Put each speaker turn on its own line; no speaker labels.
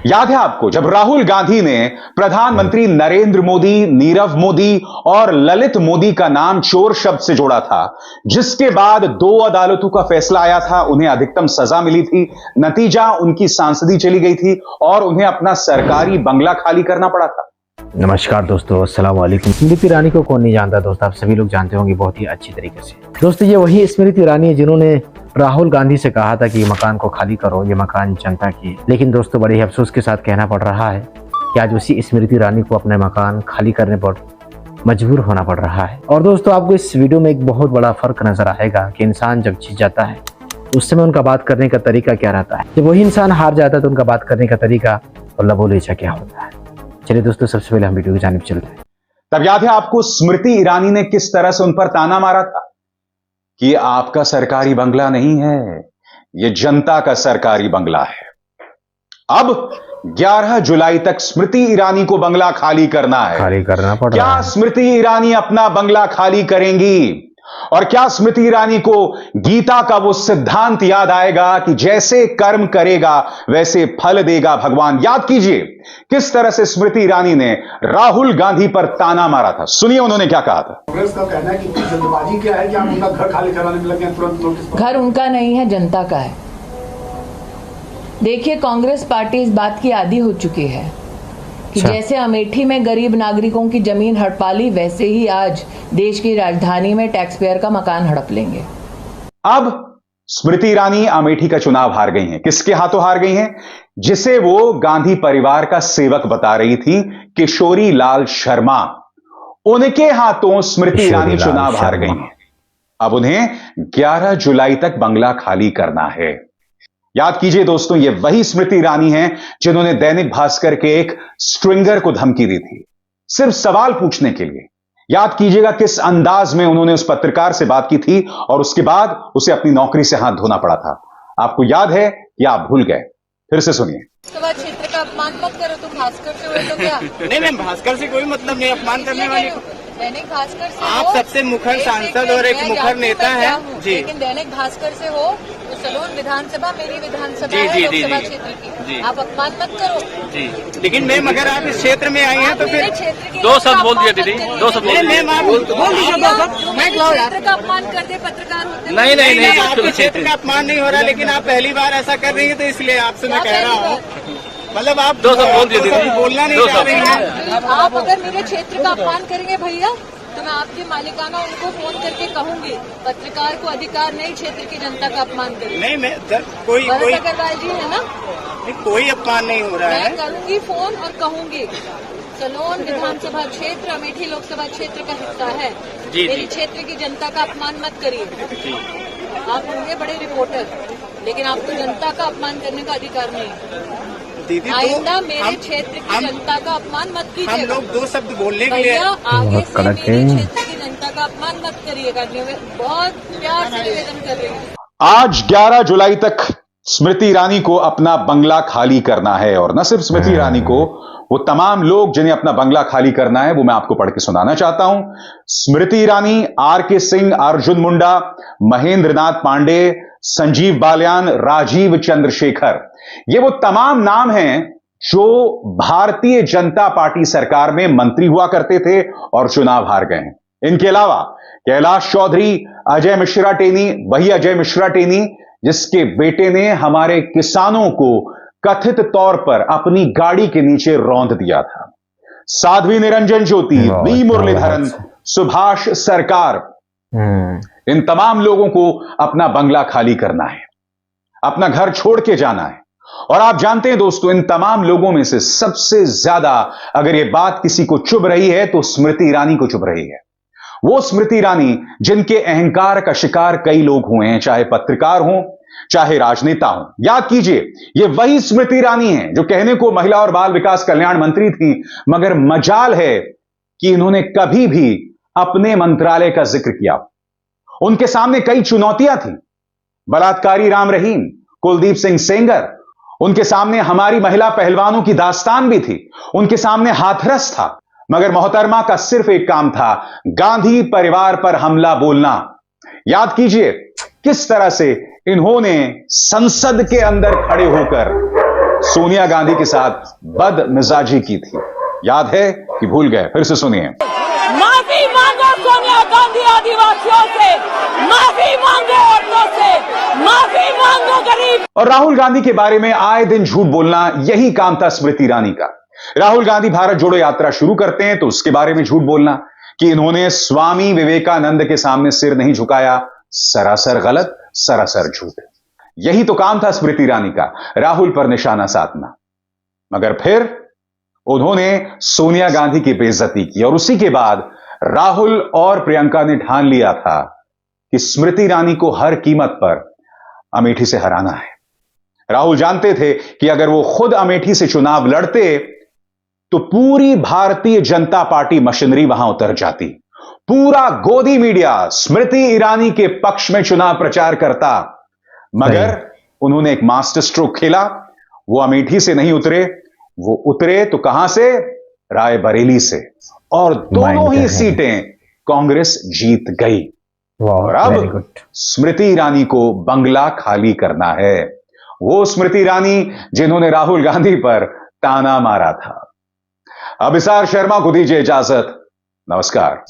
याद है आपको, जब राहुल गांधी ने प्रधानमंत्री नरेंद्र मोदी, नीरव मोदी और ललित मोदी का नाम चोर शब्द से जोड़ा था, जिसके बाद 2 अदालतों का फैसला आया था, उन्हें अधिकतम सजा मिली थी, नतीजा उनकी सांसदी चली गई थी और उन्हें अपना सरकारी बंगला खाली करना पड़ा था।
नमस्कार दोस्तों, अस्सलाम वालेकुम। स्मृति ईरानी को कौन नहीं जानता दोस्तों, आप सभी लोग जानते होंगे बहुत ही अच्छी तरीके से। दोस्तों ये वही स्मृति ईरानी है जिन्होंने राहुल गांधी से कहा था कि ये मकान को खाली करो, ये मकान जनता की। लेकिन दोस्तों बड़े ही अफसोस के साथ कहना पड़ रहा है कि आज उसी स्मृति ईरानी को अपने मकान खाली करने पर मजबूर होना पड़ रहा है। और दोस्तों आपको इस वीडियो में एक बहुत बड़ा फर्क नजर आएगा कि इंसान जब जीत जाता है उस समय उनका बात करने का तरीका क्या रहता है, जब वही इंसान हार जाता है तो उनका बात करने का तरीका और लबोलेचा क्या होता है। चलिए दोस्तों सबसे पहले हम वीडियो की जानिब चलते हैं।
तब याद है आपको स्मृति ईरानी ने किस तरह से उन पर ताना मारा था कि आपका सरकारी बंगला नहीं है, ये जनता का सरकारी बंगला है। अब 11 जुलाई तक स्मृति ईरानी को बंगला खाली करना है।
खाली करना पड़ रहा
क्या
है।
स्मृति ईरानी अपना बंगला खाली करेंगी? और क्या स्मृति ईरानी को गीता का वो सिद्धांत याद आएगा कि जैसे कर्म करेगा वैसे फल देगा भगवान? याद कीजिए किस तरह से स्मृति ईरानी ने राहुल गांधी पर ताना मारा था। सुनिए उन्होंने क्या कहा था।
कांग्रेस का कहना है कि जल्दबाजी क्या है कि आप उनका घर खाली कराने में लगे हैं, तुरंत नोटिस।
घर उनका नहीं है, जनता का है। देखिए कांग्रेस पार्टी इस बात की आदी हो चुकी है कि जैसे अमेठी में गरीब नागरिकों की जमीन हड़पा ली, वैसे ही आज देश की राजधानी में टैक्स पेयर का मकान हड़प लेंगे।
अब स्मृति ईरानी अमेठी का चुनाव हार गई हैं। किसके हाथों हार गई हैं? जिसे वो गांधी परिवार का सेवक बता रही थी, किशोरी लाल शर्मा, उनके हाथों स्मृति ईरानी चुनाव हार गई हैं। अब उन्हें 11 जुलाई तक बंगला खाली करना है। याद कीजिए दोस्तों, ये वही स्मृति ईरानी हैं जिन्होंने दैनिक भास्कर के एक स्ट्रिंगर को धमकी दी थी, सिर्फ सवाल पूछने के लिए। याद कीजिएगा किस अंदाज में उन्होंने उस पत्रकार से बात की थी और उसके बाद उसे अपनी नौकरी से हाथ धोना पड़ा था। आपको याद है या आप भूल गए? फिर से सुनिए।
क्षेत्र का अपमान मत करो, तुम भास्कर से हो तो क्या?
नहीं मैम, भास्कर से कोई मतलब नहीं अपमान करने वाले को।
दैनिक भास्कर से
आप
हो,
सबसे मुखर सांसद और एक मुखर नेता हैं जी।
लेकिन दैनिक भास्कर से हो तो सलोन विधानसभा मेरी विधानसभा
जी,
है,
जी,
लोकसभा
जी,
क्षेत्र की
जी।
आप अपमान मत करो
जी। लेकिन मैम अगर आप इस क्षेत्र में आई हैं तो फिर
दो शब्द बोल दिया दीदी, दो शब्द
मैम आप बोल दीजिए दो शब्द। मैं
क्षेत्र का अपमान कर दे पत्रकार होते
नहीं नहीं नहीं, आपके क्षेत्र का अपमान नहीं हो रहा, लेकिन आप पहली बार ऐसा कर रही है तो इसलिए आपसे मैं कह रहा हूँ, मतलब आप दो शब्द बोल दिए, बोलना नहीं चाह रही हैं।
आप अगर मेरे क्षेत्र का अपमान करेंगे भैया तो मैं आपके मालिकाना उनको फोन करके कहूंगी, पत्रकार को अधिकार नहीं क्षेत्र की जनता का अपमान करें।
नहीं मैं कोई
अग्रवाल जी है ना,
कोई अपमान नहीं हो रहा है।
मैं करूंगी फोन और कहूंगी सलोन विधानसभा क्षेत्र अमेठी लोकसभा क्षेत्र का हिस्सा है, मेरी क्षेत्र की जनता का अपमान मत करिए। आप होंगे बड़े रिपोर्टर, लेकिन आपको जनता का अपमान करने का अधिकार नहीं।
दीदी
आइंदा मेरे क्षेत्र की जनता का अपमान मत कीजिएगा।
हम लोग दो शब्द बोलने के लिए
आगे से मेरे क्षेत्र की जनता का अपमान मत करिएगा। बहुत प्यार से निवेदन कर रही हूँ।
आज 11 जुलाई तक स्मृति ईरानी को अपना बंगला खाली करना है, और न सिर्फ स्मृति ईरानी को, वो तमाम लोग जिन्हें अपना बंगला खाली करना है वो मैं आपको पढ़ के सुनाना चाहता हूं। स्मृति ईरानी, आर.के. सिंह, अर्जुन मुंडा, महेंद्र नाथ पांडे, संजीव बालियान, राजीव चंद्रशेखर, ये वो तमाम नाम हैं जो भारतीय जनता पार्टी सरकार में मंत्री हुआ करते थे और चुनाव हार गए हैं। इनके अलावा कैलाश चौधरी, अजय मिश्रा टेनी, वही अजय मिश्रा टेनी जिसके बेटे ने हमारे किसानों को कथित तौर पर अपनी गाड़ी के नीचे रौंद दिया था, साध्वी निरंजन ज्योति, वी मुरलीधरन, सुभाष सरकार, इन तमाम लोगों को अपना बंगला खाली करना है, अपना घर छोड़ के जाना है। और आप जानते हैं दोस्तों, इन तमाम लोगों में से सबसे ज्यादा अगर यह बात किसी को चुभ रही है तो स्मृति ईरानी को चुभ रही है। वो स्मृति ईरानी जिनके अहंकार का शिकार कई लोग हुए हैं, चाहे पत्रकार हों, चाहे राजनेता हों। याद कीजिए, ये वही स्मृति ईरानी है जो कहने को महिला और बाल विकास कल्याण मंत्री थी, मगर मजाल है कि इन्होंने कभी भी अपने मंत्रालय का जिक्र किया। उनके सामने कई चुनौतियां थी, बलात्कारी राम रहीम, कुलदीप सिंह सेंगर, उनके सामने हमारी महिला पहलवानों की दास्तान भी थी, उनके सामने हाथरस था, मगर मोहतरमा का सिर्फ एक काम था, गांधी परिवार पर हमला बोलना। याद कीजिए किस तरह से इन्होंने संसद के अंदर खड़े होकर सोनिया गांधी के साथ बदमिजाजी की थी। याद है कि भूल गए? फिर से सुनिए।
माफी मांगो सोनिया गांधी आदिवासियों से, माफी मांगो औरतों से, माफी मांगो गरीब।
और राहुल गांधी के बारे में आए दिन झूठ बोलना, यही काम था स्मृति ईरानी का। राहुल गांधी भारत जोड़ो यात्रा शुरू करते हैं तो उसके बारे में झूठ बोलना कि इन्होंने स्वामी विवेकानंद के सामने सिर नहीं झुकाया, सरासर गलत, सरासर झूठ। यही तो काम था स्मृति ईरानी का, राहुल पर निशाना साधना। मगर फिर उन्होंने सोनिया गांधी की बेइज्जती की और उसी के बाद राहुल और प्रियंका ने ठान लिया था कि स्मृति ईरानी को हर कीमत पर अमेठी से हराना है। राहुल जानते थे कि अगर वो खुद अमेठी से चुनाव लड़ते तो पूरी भारतीय जनता पार्टी मशीनरी वहां उतर जाती, पूरा गोदी मीडिया स्मृति ईरानी के पक्ष में चुनाव प्रचार करता। मगर उन्होंने एक मास्टर स्ट्रोक खेला, वो अमेठी से नहीं उतरे, वो उतरे तो कहां से? रायबरेली से, और दोनों ही सीटें कांग्रेस जीत गई। और अब स्मृति ईरानी को बंगला खाली करना है, वो स्मृति ईरानी जिन्होंने राहुल गांधी पर ताना मारा था। अभिसार शर्मा को दीजिए इजाजत। नमस्कार।